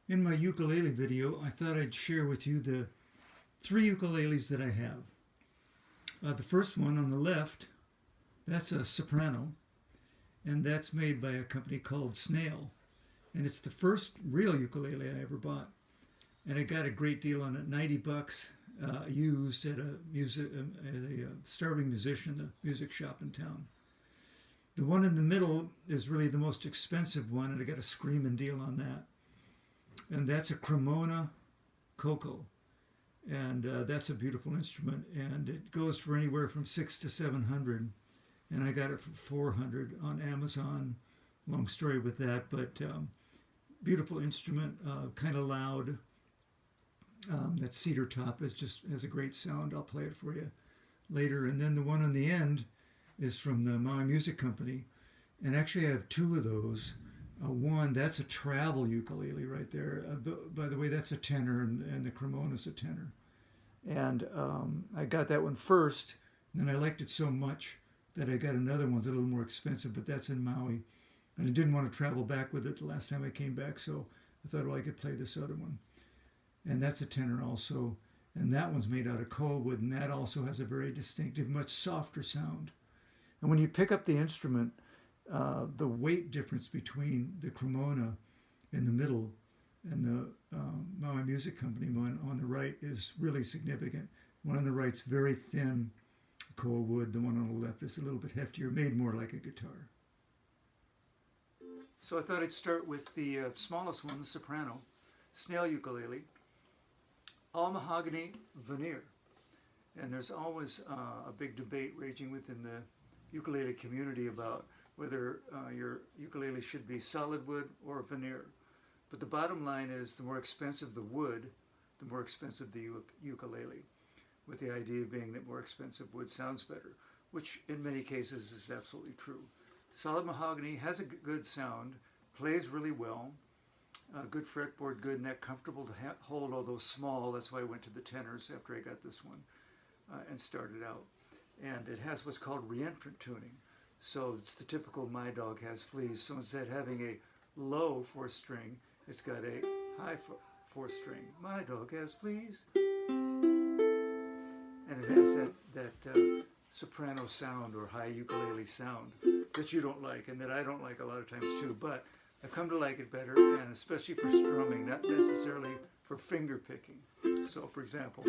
In my ukulele video, I thought I'd share with you the three ukuleles that I have. The first one on the left, that's a soprano, and that's made by a company called Snail. And it's the first real ukulele I ever bought. And I got a great deal on it, $90 used at a starving musician, a music shop in town. The one in the middle is really the most expensive one, and I got a screaming deal on that. And that's a Cremona Coco, and that's a beautiful instrument, and it goes for anywhere from 600 to 700, and I got it for 400 on Amazon. Long story with that, but beautiful instrument, kind of loud. That cedar top has a great sound. I'll play it for you later. And then the one on the end is from the Maui Music Company, and actually I have two of those. One, that's a travel ukulele right there. By the way, that's a tenor, and the Cremona's a tenor. And I got that one first, and then I liked it so much that I got another one that's a little more expensive, but that's in Maui. And I didn't want to travel back with it the last time I came back, so I thought, well, I could play this other one. And that's a tenor also. And that one's made out of koa wood, and that also has a very distinctive, much softer sound. And when you pick up the instrument, the weight difference between the Cremona in the middle and the Maui Music Company one on the right is really significant. One on the right's very thin koa wood. The one on the left is a little bit heftier, made more like a guitar. So I thought I'd start with the smallest one, the soprano, Snail ukulele, all mahogany veneer. And there's always a big debate raging within the ukulele community about whether your ukulele should be solid wood or veneer. But the bottom line is, the more expensive the wood, the more expensive the ukulele, with the idea being that more expensive wood sounds better, which in many cases is absolutely true. Solid mahogany has a good sound, plays really well, good fretboard, good neck, comfortable to hold, although small. That's why I went to the tenors after I got this one and started out. And it has what's called reentrant tuning. So it's the typical My Dog Has Fleas. So instead of having a low fourth string, it's got a high fourth string. My dog has fleas. And it has that soprano sound or high ukulele sound that you don't like, and that I don't like a lot of times too. But I've come to like it better, and especially for strumming, not necessarily for finger picking. So for example,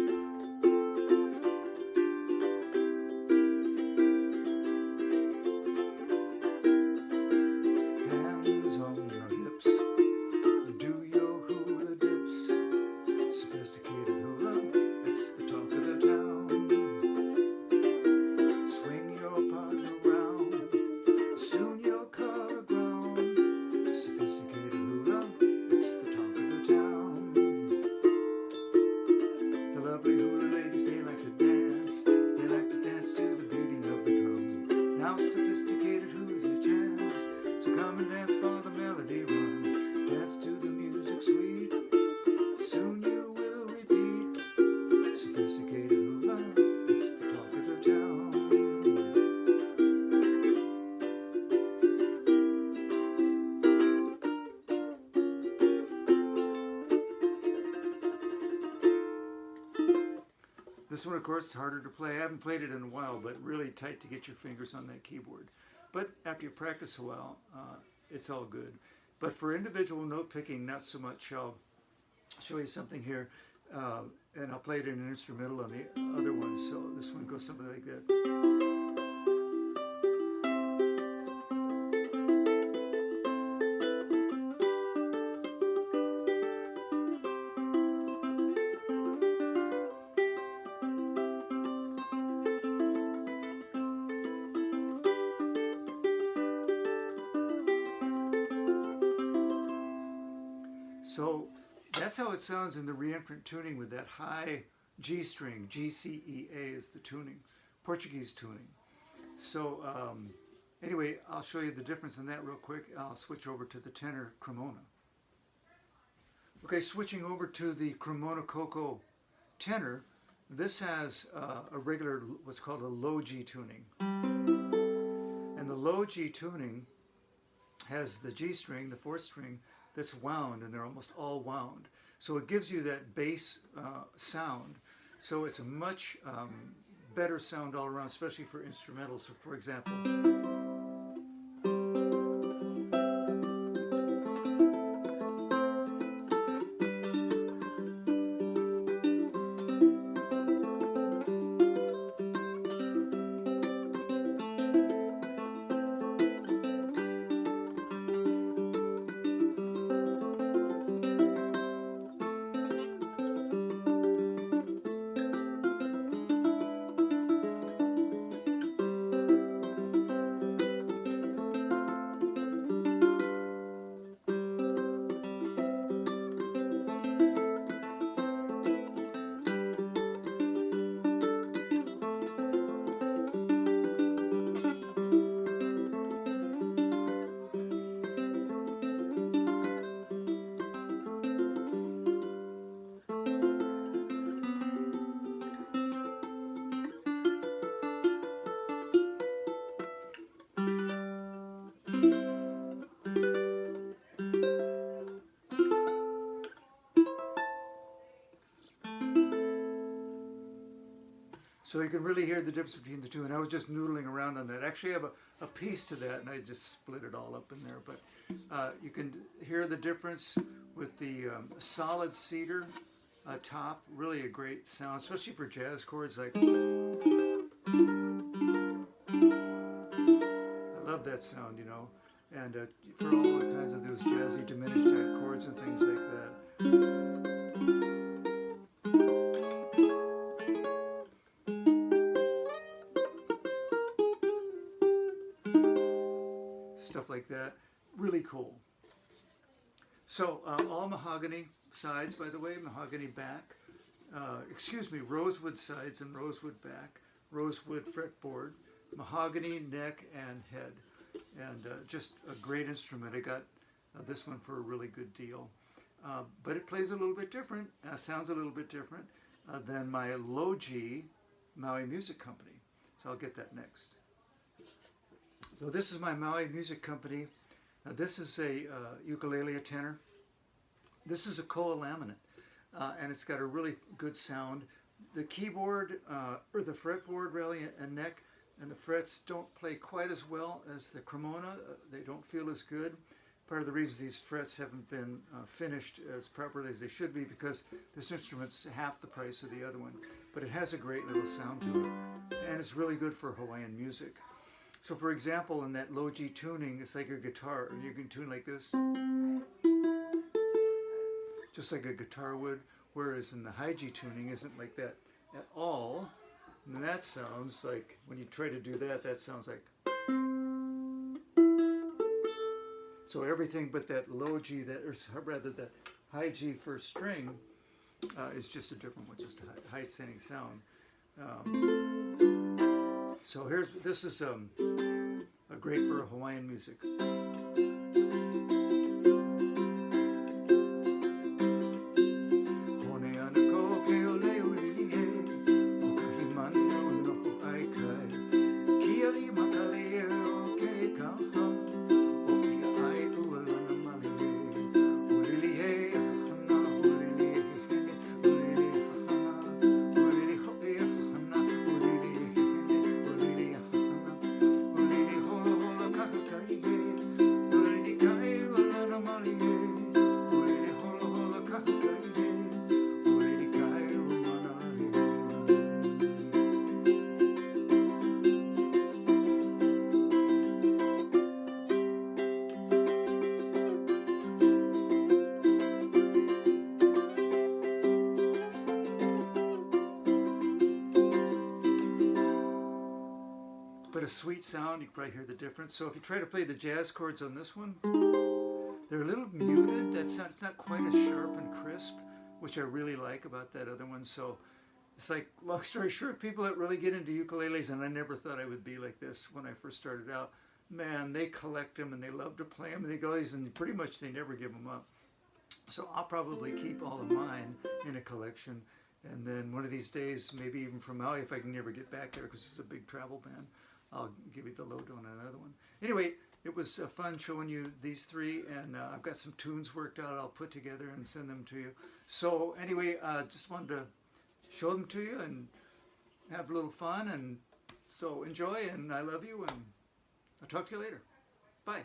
this one, of course, is harder to play. I haven't played it in a while, but really tight to get your fingers on that keyboard. But after you practice a while, it's all good. But for individual note picking, not so much. I'll show you something here, and I'll play it in an instrumental on the other one. So this one goes something like that. So that's how it sounds in the reentrant tuning with that high G string. GCEA is the tuning, Portuguese tuning. So anyway, I'll show you the difference in that real quick. I'll switch over to the tenor Cremona. Okay, switching over to the Cremona Coco tenor, this has a regular, what's called a low G tuning. And the low G tuning has the G string, the fourth string, that's wound, and they're almost all wound. So it gives you that bass sound. So it's a much better sound all around, especially for instrumentals. So for example, so you can really hear the difference between the two. And I was just noodling around on that. Actually, I have a piece to that, and I just split it all up in there. But you can hear the difference with the solid cedar top. Really a great sound, especially for jazz chords. Like, I love that sound, you know. And for all kinds of those jazzy diminished type chords and things like that. Stuff like that, really cool. So all mahogany sides, by the way, mahogany back, rosewood sides and rosewood back, rosewood fretboard, mahogany neck and head, and just a great instrument. I got this one for a really good deal, but it plays a little bit different, sounds a little bit different than my low G Maui Music Company. So I'll get that next. So this is my Maui Music Company. This is a ukulele, a tenor. This is a koa laminate, and it's got a really good sound. The keyboard, or the fretboard really, and neck, and the frets don't play quite as well as the Cremona. They don't feel as good. Part of the reason these frets haven't been finished as properly as they should be, because this instrument's half the price of the other one. But it has a great little sound to it, and it's really good for Hawaiian music. So for example, in that low G tuning, it's like a guitar. You can tune like this, just like a guitar would, whereas in the high G tuning isn't like that at all. And that sounds like, when you try to do that, that sounds like. So everything but that low G, or rather that high G first string, is just a different one, just a high standing sound. So this is a great for Hawaiian music. But a sweet sound, you can probably hear the difference. So if you try to play the jazz chords on this one, they're a little muted. It's not quite as sharp and crisp, which I really like about that other one. So it's like, long story short, people that really get into ukuleles, and I never thought I would be like this when I first started out, man, they collect them and they love to play them, and they go, and pretty much they never give them up. So I'll probably keep all of mine in a collection, and then one of these days, maybe even from Maui, if I can never get back there, because it's a big travel ban, I'll give you the load on another one. Anyway, it was fun showing you these three, and I've got some tunes worked out I'll put together and send them to you. So anyway, just wanted to show them to you and have a little fun, and so enjoy, and I love you, and I'll talk to you later. Bye.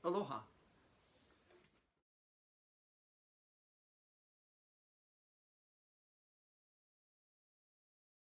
Aloha.